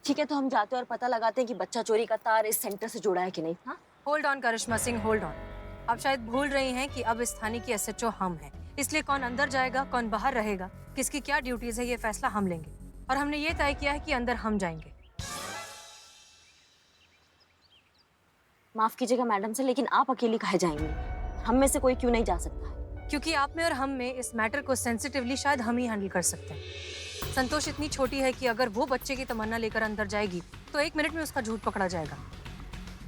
ठीक है, तो हम जाते हैं और पता लगाते हैं कि बच्चा चोरी का तार इस सेंटर से जुड़ा है कि नहीं। हाँ, hold on Karishma Singh, hold on. आप शायद भूल रही हैं कि अब इस थाने की एसएचओ हम हैं, इसलिए कौन अंदर जाएगा कौन बाहर रहेगा, किसकी क्या ड्यूटीज है, ये फैसला हम लेंगे। और हमने ये तय किया है कि अंदर हम जाएंगे। माफ कीजिएगा मैडम से, लेकिन आप अकेली कहे जाएंगी? हम में से कोई क्यों नहीं जा सकता है? क्योंकि आप में और हम में इस मैटर को सेंसिटिवली शायद हम ही हैंडल कर सकते हैं। संतोष इतनी छोटी है कि अगर वो बच्चे की तमन्ना लेकर अंदर जाएगी तो 1 मिनट में उसका झूठ पकड़ा जाएगा।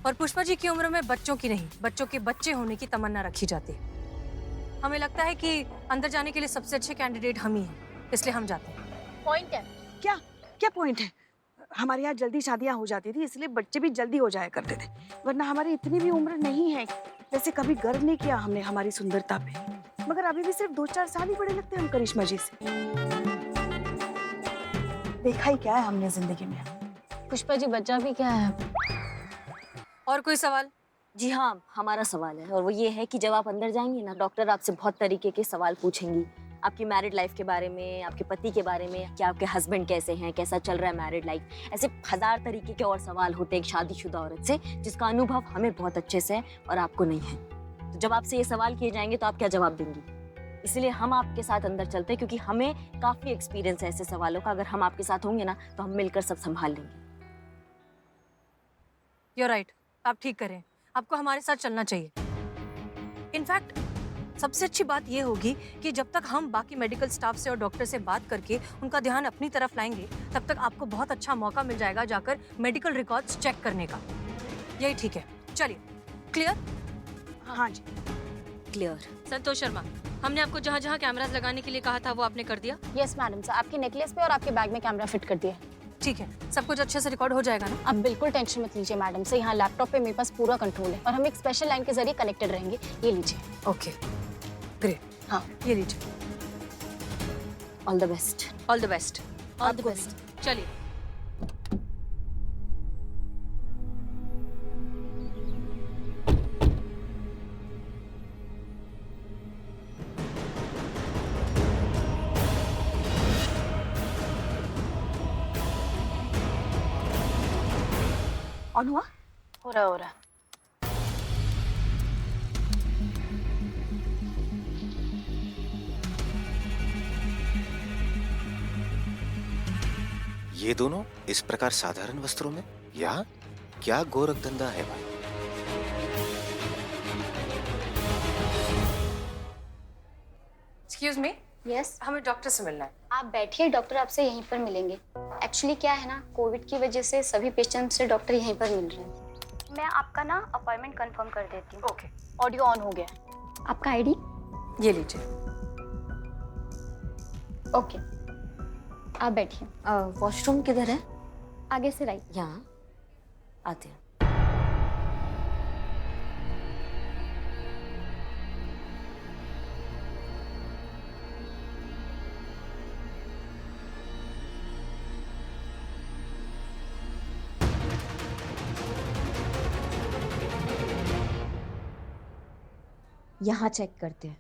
और पुष्पा जी की उम्र में बच्चों की नहीं, बच्चों के बच्चे होने की तमन्ना रखी जाती है। हमें लगता है कि अंदर जाने के लिए सबसे अच्छे कैंडिडेट हम ही हैं, इसलिए हम जाते हैं। पॉइंट है। क्या क्या पॉइंट है? हमारे यहाँ जल्दी शादियां हो जाती थी, इसलिए बच्चे भी जल्दी हो जाया करते थे, वरना हमारी इतनी भी उम्र नहीं है। वैसे कभी गर्व नहीं किया हमने हमारी सुंदरता पे, मगर अभी भी सिर्फ 2-4 साल ही बड़े लगते हैं हम करिश्मा जी से। देखा ही क्या है हमने जिंदगी में। पुष्पा जी बच्चा भी क्या है? और कोई सवाल? जी हाँ, हमारा सवाल है, और वो ये है कि जब आप अंदर जाएंगी ना, डॉक्टर आपसे बहुत तरीके के सवाल पूछेंगी। आपकी मैरिड लाइफ के बारे में, आपके पति के बारे में, कि आपके हस्बैंड कैसे हैं, कैसा चल रहा है मैरिड लाइफ। ऐसे 1000 तरीके के और सवाल होते हैं एक शादीशुदा औरत से, जिसका अनुभव हमें बहुत अच्छे से है और आपको नहीं है। तो जब आपसे ये सवाल किए जाएंगे तो आप क्या जवाब देंगी? इसलिए हम आपके साथ अंदर चलते हैं, क्योंकि हमें काफी एक्सपीरियंस है ऐसे सवालों का। अगर हम आपके साथ होंगे ना, तो हम मिलकर सब संभाल लेंगे। You're right, आप ठीक करें, आपको हमारे साथ चलना चाहिए। इनफैक्ट सबसे अच्छी बात यह होगी कि जब तक हम बाकी मेडिकल स्टाफ से और डॉक्टर से बात करके उनका ध्यान अपनी तरफ लाएंगे, तब तक आपको बहुत अच्छा मौका मिल जाएगा जाकर मेडिकल रिकॉर्ड्स चेक करने का। यही ठीक है, चलिए। क्लियर? हाँ जी क्लियर। संतोष शर्मा, हमने आपको जहाँ जहाँ कैमरास लगाने के लिए कहा था वो आपने कर दिया? यस मैडम सर, आपके नेकलेस पे और आपके बैग में कैमरा फिट कर दिया। ठीक है, सब कुछ अच्छे से रिकॉर्ड हो जाएगा ना? आप बिल्कुल टेंशन मत लीजिए मैडम सर, यहाँ लैपटॉप पे मेरे पास पूरा कंट्रोल है और हम एक स्पेशल लाइन के जरिए कनेक्टेड रहेंगे। ये लीजिए। Okay, great. हाँ, ये लीजिए। All the best. All the best. All the best. चलिए। ऑन हुआ? हो रहा। ये दोनों इस प्रकार साधारण वस्त्रों में? यहाँ क्या गोरख धंधा है भाई? एक्सक्यूज मी, यस, हमें डॉक्टर से मिलना है। आप बैठिए, डॉक्टर आपसे यहीं पर मिलेंगे। एक्चुअली क्या है ना, कोविड की वजह से सभी पेशेंट से डॉक्टर यहीं पर मिल रहे हैं। मैं आपका ना अपॉइंटमेंट कंफर्म कर देती हूँ। ओके, ऑडियो ऑन हो गया। आपका आईडी? ये लीजिए। ओके, आप बैठिए। वॉशरूम किधर है? आगे से राइट। यहाँ आते हैं। यहाँ चेक करते हैं।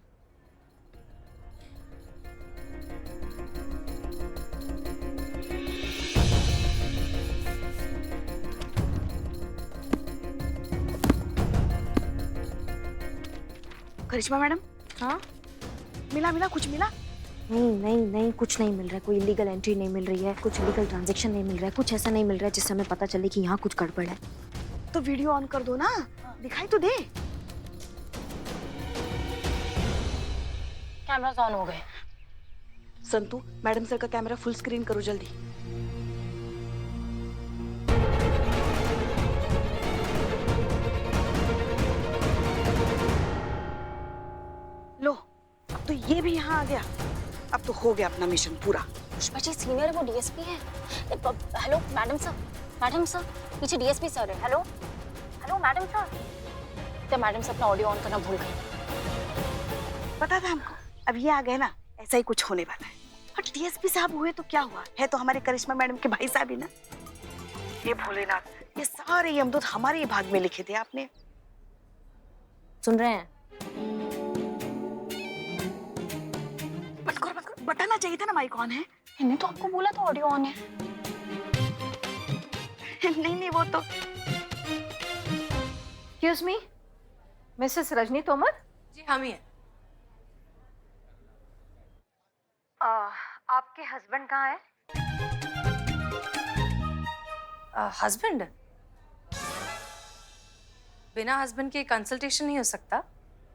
करिश्मा मैडम, हाँ, मिला कुछ मिला? नहीं, कुछ नहीं मिल रहा है। कोई इलीगल एंट्री नहीं मिल रही है, कुछ इलीगल ट्रांजैक्शन नहीं मिल रहा है, कुछ ऐसा नहीं मिल रहा है जिससे हमें पता चले कि यहाँ कुछ गड़बड़ है। तो वीडियो ऑन कर दो ना, दिखाई तो दे। कैमरास ऑन हो गए। संतू, मैडम सर का कैमरा फुल स्क्रीन करो जल्दी। लो, अब तो ये भी यहाँ आ गया। अब तो हो गया अपना मिशन पूरा। पुष्पा जी सीनियर है, वो डीएसपी है। हेलो मैडम सर, पीछे डीएसपी सर है। Hello madam sir. तो मैडम सर अपना ऑडियो ऑन करना भूल गए। पता था हमको, अब ये आ गए ना, ऐसा ही कुछ होने वाला है। और डीएसपी साहब हुए तो क्या हुआ, है तो हमारे करिश्मा मैडम के भाई साहब ही ना। ये भोलेनाथ, ये सारे यमदूत हमारे ही भाग में लिखे थे आपने। सुन रहे हैं? बंद करो, बताना चाहिए था ना माइक ऑन है। मैंने तो आपको बोला था ऑडियो ऑन है। नहीं नहीं वो तो excuse me, Mrs Rajni Tomar. जी हम ही हैं। आपके हस्बैंड कहाँ है? हस्बैंड? बिना हस्बैंड के कंसल्टेशन नहीं हो सकता।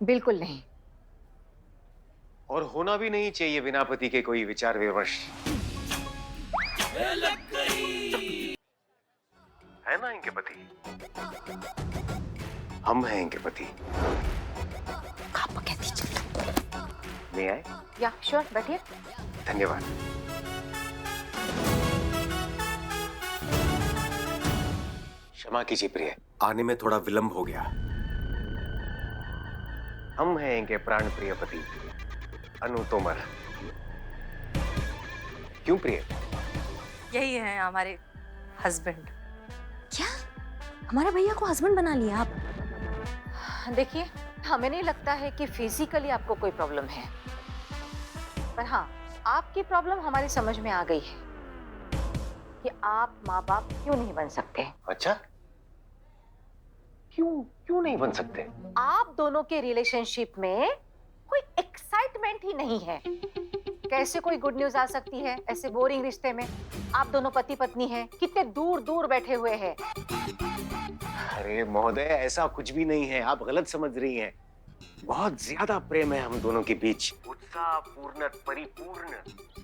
बिल्कुल नहीं। और होना भी नहीं चाहिए बिना पति के कोई विचार विमर्श। है ना इनके पति? हम हैं इनके पति। पापा कहती चल। ले आए? या श्योर, बैठिए। धन्यवाद। क्षमा कीजिए प्रिय, आने में थोड़ा विलंब हो गया। हम हैं इनके प्राण प्रिय पति अनु तोमर। क्यों प्रिय? यही है हमारे हस्बैंड। क्या हमारे भैया को हस्बैंड बना लिया आप? देखिए, हमें नहीं लगता है कि फिजिकली आपको कोई प्रॉब्लम है, पर हाँ, आपकी प्रॉब्लम हमारी समझ में आ गई है कि आप माँ बाप क्यों नहीं बन सकते। अच्छा, क्यों नहीं बन सकते? आप दोनों के रिलेशनशिप में कोई एक्साइटमेंट ही नहीं है। कैसे कोई गुड न्यूज आ सकती है ऐसे बोरिंग रिश्ते में? आप दोनों पति पत्नी हैं, कितने दूर दूर बैठे हुए हैं। अरे महोदय, ऐसा कुछ भी नहीं है, आप गलत समझ रही हैं। बहुत ज्यादा प्रेम है हम दोनों के बीच। उत्साहपूर्ण परिपूर्ण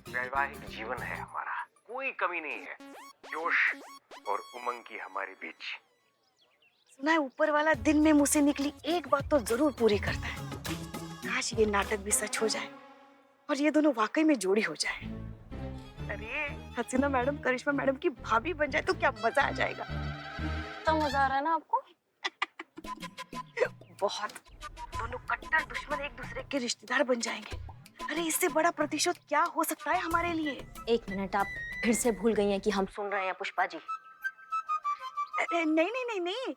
वैवाहिक जीवन है हमारा, कोई कमी नहीं है। जोश और उमंग की हमारे बीच। सुना है ऊपर वाला दिन में मुंह से निकली एक बात तो जरूर पूरी करता है। काश ये नाटक भी सच हो जाए और ये दोनों वाकई में जोड़ी हो जाए। अरे हसीना मैडम करिश्मा मैडम की भाभी बन जाए तो क्या मजा आ जाएगा। तो मजा आ रहा है ना आपको? बहुत। दोनों कट्टर दुश्मन एक दूसरे के रिश्तेदार बन जाएंगे। अरे इससे बड़ा प्रतिशोध क्या हो सकता है हमारे लिए। एक मिनट, आप फिर से भूल गई हैं कि हम सुन रहे हैं पुष्पा जी। नहीं नहीं नहीं नहीं,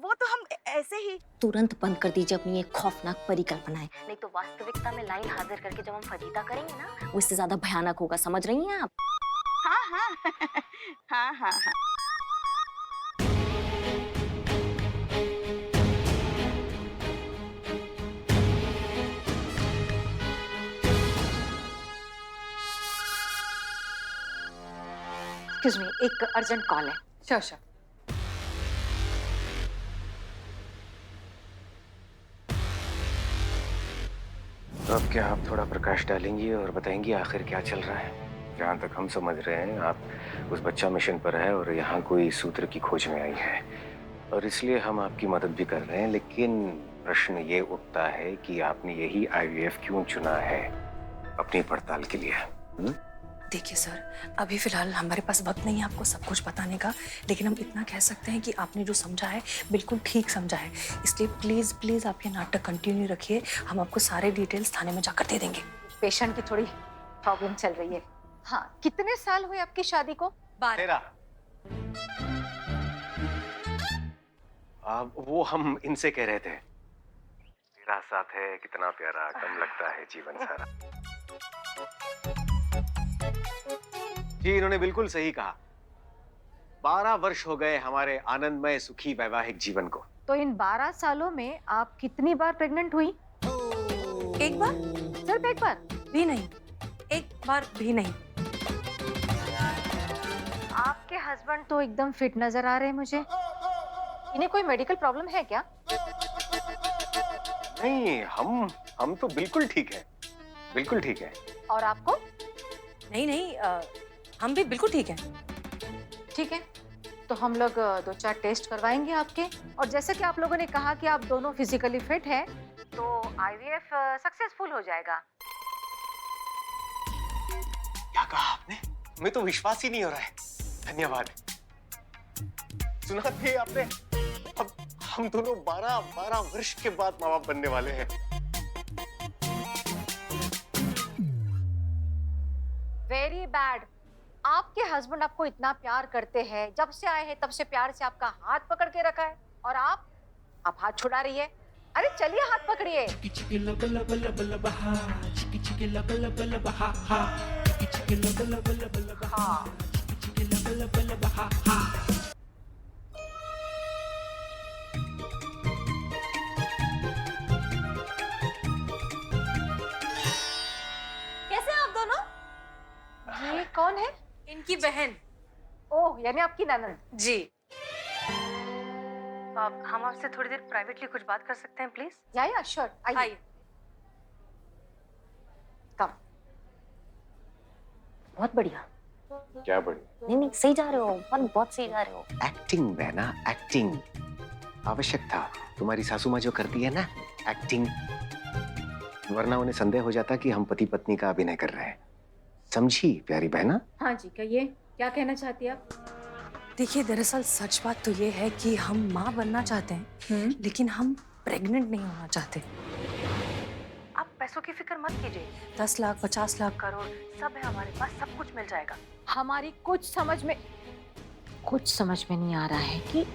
वो तो हम ऐसे ही। तुरंत बंद कर दीजिए अपनी ये खौफनाक परिकल्पनाएं, नहीं तो वास्तविकता में लाइन हाजिर करके जब हम फजीता करेंगे ना, वो इससे ज्यादा भयानक होगा। समझ रही हैं आप? हाँ हाँ हाँ हाँ हाँ। एक्सक्यूज मी, एक अर्जेंट कॉल है। Sure sure. अब क्या आप थोड़ा प्रकाश डालेंगी और बताएंगी आखिर क्या चल रहा है? जहाँ तक हम समझ रहे हैं, आप उस बच्चा मिशन पर है और यहाँ कोई सूत्र की खोज में आई है, और इसलिए हम आपकी मदद भी कर रहे हैं। लेकिन प्रश्न ये उठता है कि आपने यही IVF क्यों चुना है अपनी पड़ताल के लिए? देखिए सर, अभी फिलहाल हमारे पास वक्त नहीं है आपको सब कुछ बताने का, लेकिन हम इतना कह सकते हैं कि आपने जो समझा है बिल्कुल ठीक समझा है। इसलिए प्लीज प्लीज आप ये नाटक कंटिन्यू रखिए, हम आपको सारे डिटेल्स थाने में जाकर दे देंगे। पेशेंट की थोड़ी प्रॉब्लम चल रही है। हाँ, कितने साल हुए आपकी शादी को? 12। वो हम इनसे कह रहे थे, तेरा साथ है कितना प्यारा, कम लगता है जीवन सारा। जी, इन्होंने बिल्कुल सही कहा। 12 वर्ष हो गए हमारे आनंदमय सुखी वैवाहिक जीवन को। तो इन 12 सालों में आप कितनी बार प्रेग्नेंट हुई? एक बार सिर्फ एक बार? भी नहीं, एक बार भी नहीं। आपके हस्बैंड तो एकदम फिट नजर आ रहे हैं मुझे। इन्हें कोई मेडिकल प्रॉब्लम है क्या? नहीं, हम तो बिल्कुल ठीक है, बिल्कुल ठीक है। और आपको? नहीं नहीं, हम भी बिल्कुल ठीक हैं। ठीक है, तो हम लोग 2-4 टेस्ट करवाएंगे आपके, और जैसे कि आप लोगों ने कहा कि आप दोनों फिजिकली फिट हैं, तो IVF सक्सेसफुल हो जाएगा। क्या कहा आपने? मैं तो विश्वास ही नहीं हो रहा है। धन्यवाद। सुना थे आपने? अब हम दोनों 12 वर्ष के बाद माँ बाप बनने वाले हैं। Very bad. आपके हस्बैंड आपको इतना प्यार करते हैं, जब से आए हैं तब से प्यार से आपका हाथ पकड़ के रखा है, और आप हाथ छुड़ा रही है। अरे चलिए, हाथ पकड़िए। बहन। ओह, यानी आपकी ननद। जी। हम आपसे थोड़ी देर प्राइवेटली कुछ बात कर सकते हैं प्लीज? या श्योर, आइए। आइए। कम। बहुत बढ़िया। क्या बढ़िया? नहीं नहीं, सही जा रहे हो, बहुत सही जा रहे हो। एक्टिंग बहना, एक्टिंग आवश्यक था। तुम्हारी सासू माँ जो करती है ना, एक्टिंग, वरना उन्हें संदेह हो जाता कि हम पति पत्नी का अभिनय कर रहे हैं। समझी प्यारी बहना? हाँ जी, कहिए, क्या कहना चाहती हैं आप? देखिए, दरअसल सच बात तो ये है कि हम माँ बनना चाहते हैं, लेकिन हम प्रेग्नेंट नहीं होना चाहते। आप पैसों की फिक्र मत कीजिए, 10 लाख 50 लाख करोड़ सब है हमारे पास, सब कुछ मिल जाएगा। हमारी कुछ समझ में नहीं आ रहा है कि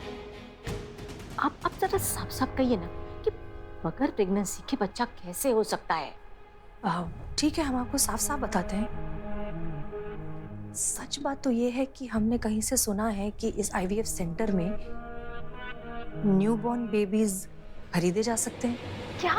आप जरा साफ साफ कहिए ना कि बगैर प्रेगनेंसी के बच्चा कैसे हो सकता है? ठीक है, हम आपको साफ साफ बताते हैं। सच बात तो ये है कि हमने कहीं से सुना है कि इस IVF सेंटर में न्यूबॉर्न बेबीज खरीदे जा सकते हैं। क्या?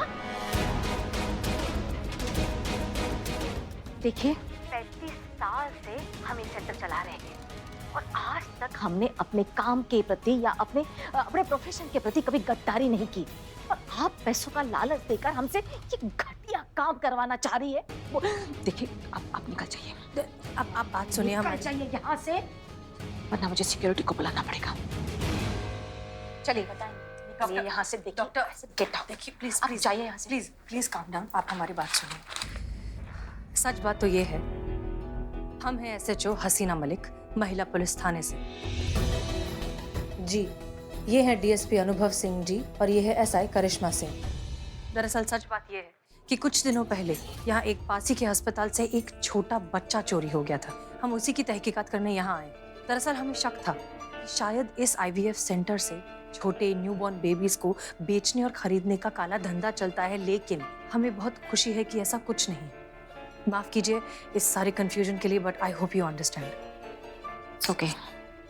देखिए, 35 साल से हम ये सेंटर चला रहे हैं और आज तक हमने अपने काम के प्रति या अपने प्रोफेशन के प्रति कभी गद्दारी नहीं की। और आप पैसों का लालच देकर हमसे ये घटिया काम करवाना चाह रही है। देखिए, आप निकल जाइए। अब आप बात सुनिए निकल हमारी। जाइए यहाँ से, वरना मुझे सिक्योरिटी को बुलाना पड़ेगा। चलिए, निकलिए यहाँ से। देखिए, डॉक्टर, गेट आउट। देखिए प्लीज आप प्लीज जाइए यहाँ से। Please please calm down. आप हमारी बात सुनिए। सच बात तो ये है, हम हैं SHO हसीना मलिक, महिला पुलिस थाने से। जी, ये है DSP अनुभव सिंह जी और ये है SI करिश्मा सिंह। दरअसल सच बात ये है कि कुछ दिनों पहले यहाँ एक पासी के अस्पताल से एक छोटा बच्चा चोरी हो गया था। हम उसी की तहकीकात करने यहाँ आए। दरअसल हमें शक था कि शायद इस IVF सेंटर से छोटे न्यूबॉर्न बेबीज को बेचने और खरीदने का काला धंधा चलता है, लेकिन हमें बहुत खुशी है कि ऐसा कुछ नहीं। माफ कीजिए इस सारे कंफ्यूजन के लिए, but I hope you understand. Okay.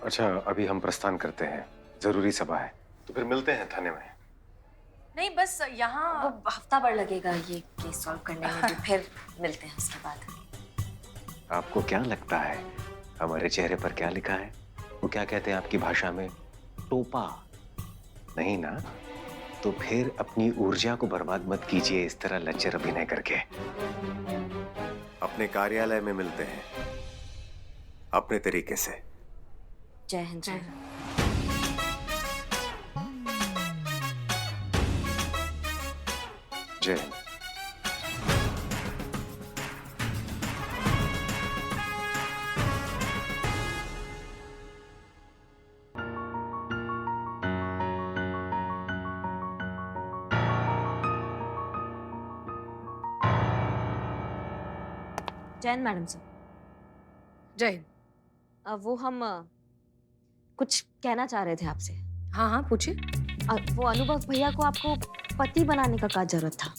अच्छा, अभी हम प्रस्थान करते हैं, जरूरी सभा है, तो फिर मिलते हैं थाने में। नहीं, बस यहाँ वो हफ्ता भर लगेगा ये केस सॉल्व करने में, तो फिर मिलते हैं उसके बाद। आपको क्या लगता है हमारे चेहरे पर क्या लिखा है? वो क्या कहते हैं आपकी भाषा में? टोपा नहीं ना? तो फिर अपनी ऊर्जा को बर्बाद मत कीजिए इस तरह लच्चर अभिनय करके। अपने कार्यालय में मिलते हैं अपने तरीके से। जय हिंद। जय हिंद। जय हिंद। जैन मैडम सर, जय हिंद। वो हम कुछ कहना चाह रहे थे आपसे। हाँ हाँ, पूछिए। वो अनुभव भैया को आपको पति बनाने का क्या जरूरत था?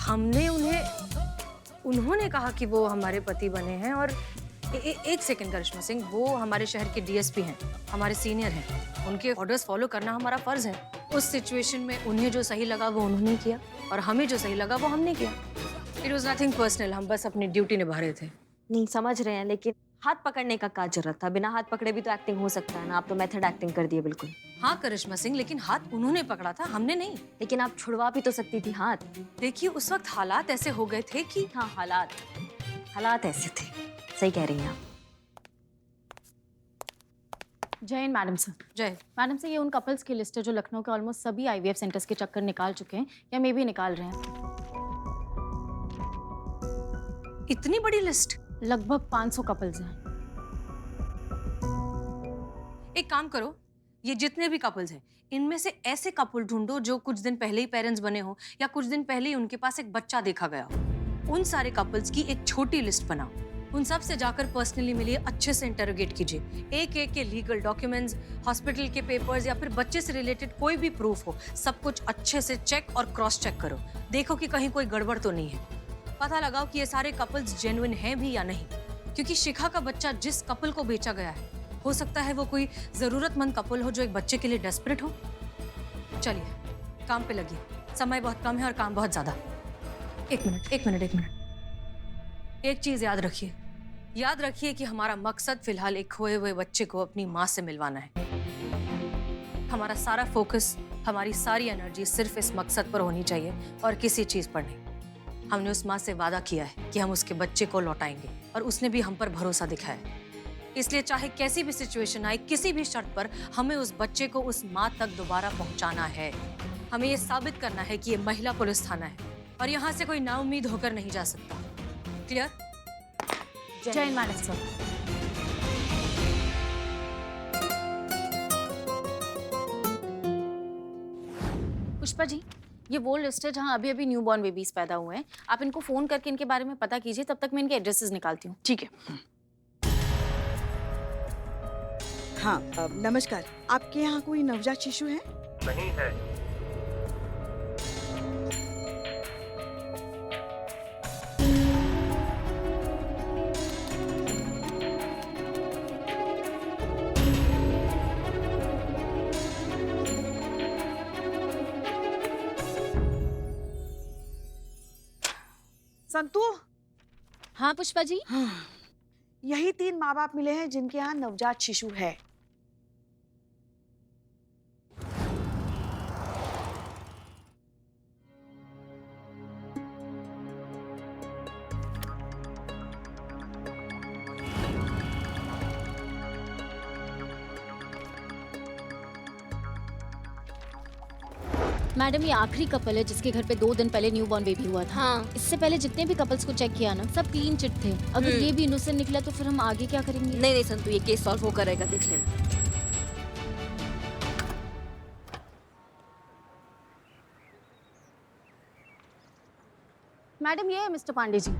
हमने उन्होंने कहा कि वो हमारे पति बने हैं। और एक सेकंड करिश्मा सिंह, वो हमारे शहर के DSP हैं, हमारे सीनियर हैं। उनके ऑर्डर्स फॉलो करना हमारा फर्ज है। उस सिचुएशन में उन्हें जो सही लगा वो उन्होंने किया और हमें जो सही लगा वो हमने किया। इट वॉज नथिंग पर्सनल, हम बस अपनी ड्यूटी निभा रहे थे। नहीं, समझ रहे हैं, लेकिन हाथ पकड़ने का क्या जरूरत था? बिना हाथ पकड़े भी तो एक्टिंग हो सकता है ना। आप तो मेथड एक्टिंग कर दिए बिल्कुल। हाँ करिश्मा सिंह, लेकिन हाथ उन्होंने पकड़ा था, हमने नहीं। लेकिन आप छुड़वा भी तो सकती थी हाथ। देखिए, उस वक्त हालात ऐसे हो गए थे कि हाँ, हालात ऐसे थे। सही कह रही हैं आप। जय हिंद मैडम सर। जय। मैडम सर, ये उन कपल्स की लिस्ट है जो लखनऊ के ऑलमोस्ट सभी IVF सेंटर्स के चक्कर निकाल चुके हैं या मे भी निकाल रहे हैं। इतनी बड़ी लिस्ट? लगभग 500 कपल्स हैं। एक काम करो, ये जितने भी कपल्स हैं इनमें से ऐसे कपल ढूंढो जो कुछ दिन पहले ही पेरेंट्स बने हो या कुछ दिन पहले ही उनके पास एक बच्चा देखा गया हो। उन सारे कपल्स की एक छोटी लिस्ट बनाओ। उन सब से जाकर पर्सनली मिलिए, अच्छे से इंटरोगेट कीजिए। एक एक के लीगल डॉक्यूमेंट्स, हॉस्पिटल के पेपर्स या फिर बच्चे से रिलेटेड कोई भी प्रूफ हो, सब कुछ अच्छे से चेक और क्रॉस चेक करो। देखो कि कहीं कोई गड़बड़ तो नहीं है। पता लगाओ कि ये सारे कपल्स जेन्युइन हैं भी या नहीं, क्योंकि शिखा का बच्चा जिस कपल को बेचा गया है, हो सकता है वो कोई जरूरतमंद कपल हो जो एक बच्चे के लिए डेस्परेट हो। चलिए काम पे लगिए, समय बहुत कम है और काम बहुत ज्यादा। एक मिनट। एक चीज याद रखिए, याद रखिए कि हमारा मकसद फिलहाल एक खोए हुए बच्चे को अपनी माँ से मिलवाना है। हमारा सारा फोकस, हमारी सारी एनर्जी सिर्फ इस मकसद पर होनी चाहिए और किसी चीज पर नहीं। हमने उस माँ से वादा किया है कि हम उसके बच्चे को लौटाएंगे और उसने भी हम पर भरोसा दिखाया है। इसलिए चाहे कैसी भी सिचुएशन आए, किसी भी शर्त पर हमें उस बच्चे को उस माँ तक दोबारा पहुंचाना है। हमें ये साबित करना है कि ये महिला पुलिस थाना है और यहाँ से कोई नाउम्मीद होकर नहीं जा सकता। क्लियर? जय हिंद मैडम सर। पुष्पा जी, ये वो लिस्ट है जहाँ अभी अभी न्यू बॉर्न बेबीज पैदा हुए हैं। आप इनको फोन करके इनके बारे में पता कीजिए, तब तक मैं इनके एड्रेसेस निकालती हूँ। ठीक है। हाँ, नमस्कार। आपके यहाँ कोई नवजात शिशु है? नहीं है। संतू, हाँ पुष्पा जी। यही 3 माँ बाप मिले हैं जिनके यहाँ नवजात शिशु है। मैडम, ये आखिरी कपल है जिसके घर पे 2 दिन पहले न्यू बॉर्न बेबी हुआ था। हाँ। इससे पहले जितने भी कपल्स को चेक किया ना, सब क्लीन चिट थे। अगर ये भी इनोसेंट निकला तो फिर हम आगे क्या करेंगे? नहीं नहीं संतु, ये केस सॉल्व होकर रहेगा, देख लेना। मैडम, ये है मिस्टर पांडे जी।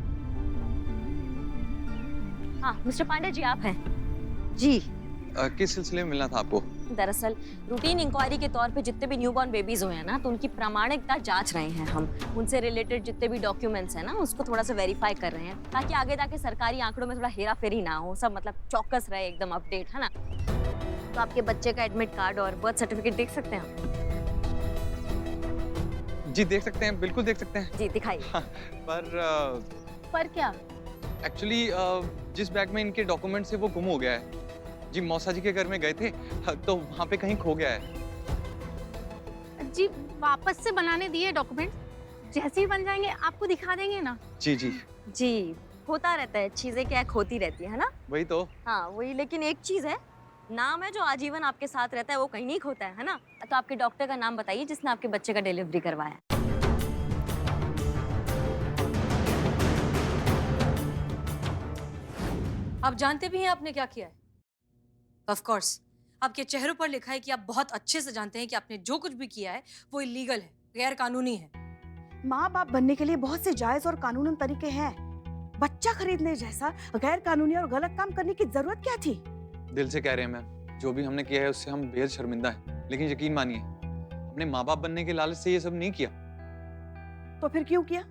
हाँ मिस्टर पांडे जी, आप हैं? जी। किस सिलसिले में मिलना था आपको? दरअसल रूटीन इंक्वायरी के तौर पे जितने भी न्यूबॉर्न बेबीज हुए हैं ना, तो उनकी प्रामाणिकता जांच रहे हैं हम। उनसे रिलेटेड जितने भी डॉक्यूमेंट्स हैं ना, उसको थोड़ा सा वेरीफाई कर रहे हैं, ताकि आगे जाके सरकारी आंकड़ों में थोड़ा हेरा फेरी ना हो, सब मतलब चौकस रहे, एकदम अपडेट, है ना। तो आपके बच्चे का एडमिट कार्ड और बर्थ सर्टिफिकेट देख सकते हैं आप? जी देख सकते हैं, बिल्कुल देख सकते हैं। जी दिखाइए। पर क्या? एक्चुअली जिस बैग में इनके डॉक्यूमेंट्स है वो गुम हो गया है। जी मौसा जी के घर में गए थे तो वहाँ पे कहीं खो गया है। जी वापस से बनाने दिए डॉक्यूमेंट, जैसे ही बन जाएंगे आपको दिखा देंगे ना। जी जी जी होता रहता है, चीजें क्या खोती रहती है ना। वही तो। हाँ वही, लेकिन एक चीज है, नाम है जो आजीवन आपके साथ रहता है, वो कहीं नहीं खोता है ना। तो आपके डॉक्टर का नाम बताइए जिसने आपके बच्चे का डिलीवरी करवाया। आप जानते भी हैं आपने क्या किया है? ऑफ कोर्स आपके चेहरों पर लिखा है कि आप बहुत अच्छे से जानते हैं कि आपने जो कुछ भी किया है वो इलीगल है, गैर कानूनी है। माँ बाप बनने के लिए बहुत से जायज और कानूनन तरीके हैं। बच्चा खरीदने जैसा गैर कानूनी और गलत काम करने की जरूरत क्या थी? दिल से कह रहे हैं मैम, जो भी हमने किया है उससे हम बेहद शर्मिंदा हैं। लेकिन यकीन मानिए, हमने माँ बाप बनने के लालच से ये सब नहीं किया। तो फिर क्यों किया?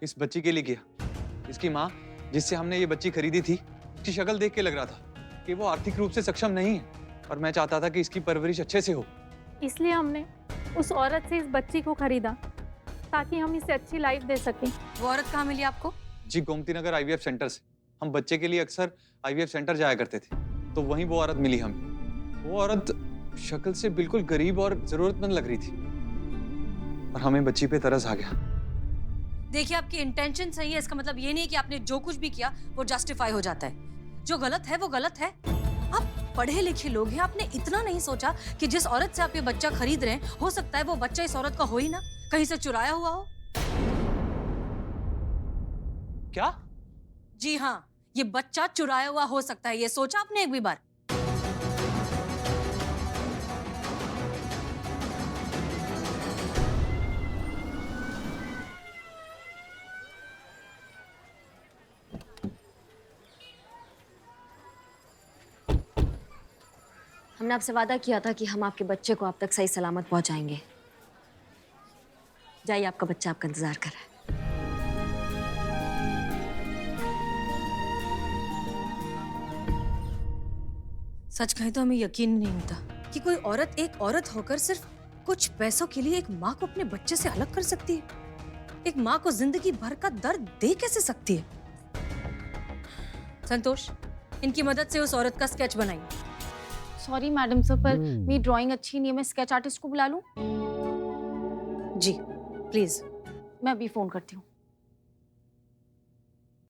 इस बच्ची के लिए किया। इसकी माँ जिससे हमने ये बच्ची खरीदी थी, उसकी शक्ल देख के लग रहा था कि वो आर्थिक रूप से सक्षम नहीं है और मैं चाहता था कि इसकी परवरिश अच्छे से हो। इसलिए हमने उस औरत से इस बच्ची को खरीदा ताकि हम इसे अच्छी लाइफ दे सकें। वो औरत कहाँ मिली आपको? जी गोमती नगर IVF सेंटर से। हम बच्चे के लिए अक्सर IVF सेंटर जाया करते थे, तो वहीं वो औरत मिली हमें। वो औरत शक्ल से बिल्कुल गरीब और जरूरतमंद लग रही थी और हमें बच्ची पे तरस आ गया। देखिए आपकी इंटेंशन सही है, इसका मतलब ये नहीं है कि आपने जो कुछ भी किया वो जस्टिफाई हो जाता है। जो गलत है वो गलत है। आप पढ़े लिखे लोग हैं, आपने इतना नहीं सोचा कि जिस औरत से आप ये बच्चा खरीद रहे हैं, हो सकता है वो बच्चा इस औरत का हो ही ना, कहीं से चुराया हुआ हो। क्या? जी हाँ, ये बच्चा चुराया हुआ हो सकता है, ये सोचा आपने एक भी बार? हमने आपसे वादा किया था कि हम आपके बच्चे को आप तक सही सलामत पहुंचाएंगे। जाइए, आपका बच्चा आपका इंतजार कर रहा है। सच कहें तो हमें यकीन नहीं होता कि कोई औरत एक औरत होकर सिर्फ कुछ पैसों के लिए एक माँ को अपने बच्चे से अलग कर सकती है। एक माँ को जिंदगी भर का दर्द दे कैसे सकती है? संतोष, इनकी मदद से उस औरत का स्केच बनाइए। सॉरी मैडम सर, पर मेरी ड्राइंग अच्छी नहीं है, मैं स्केच आर्टिस्ट को बुला लूं? जी प्लीज। मैं अभी फोन करती हूँ।